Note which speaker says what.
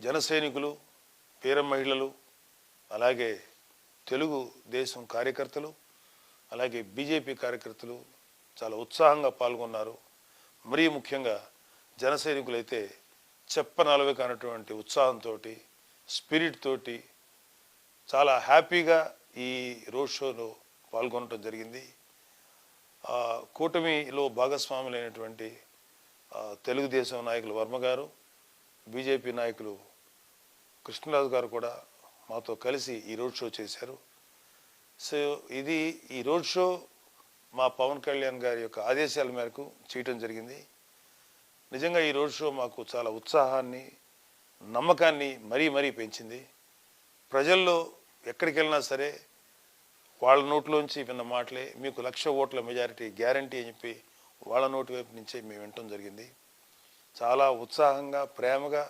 Speaker 1: జన సైనికులు, వీర మహిళలు, అలాగే తెలుగు దేశం కార్యకర్తలు, అలాగే బీజేపీ కార్యకర్తలు చాలా ఉత్సాహంగా పాల్గొన్నారు. మరీ ముఖ్యంగా జన సైనికులైతే చెప్పనలవి కానటువంటి ఉత్సాహంతో, స్పిరిట్ తోటి చాలా హ్యాపీగా ఈ రోడ్ షోలో పాల్గొనడం జరిగింది. కూటమిలో భాగస్వాములైనటువంటి తెలుగుదేశం నాయకులు వర్మ గారు, బీజేపీ నాయకులు కృష్ణరాజు గారు కూడా మాతో కలిసి ఈ రోడ్ షో చేశారు. సో ఈ రోడ్ షో మా పవన్ కళ్యాణ్ గారి యొక్క ఆదేశాల మేరకు చేయటం జరిగింది. నిజంగా ఈ రోడ్ షో మాకు చాలా ఉత్సాహాన్ని, నమ్మకాన్ని మరీ పెంచింది. ప్రజల్లో ఎక్కడికి వెళ్ళినా సరే వాళ్ళ నోట్లోంచి విన్న మాటలే, మీకు 1,00,000 ఓట్ల మెజారిటీ గ్యారంటీ అని చెప్పి వాళ్ళ నోటి వైపు నుంచే మేము వినటం జరిగింది. చాలా ఉత్సాహంగా, ప్రేమగా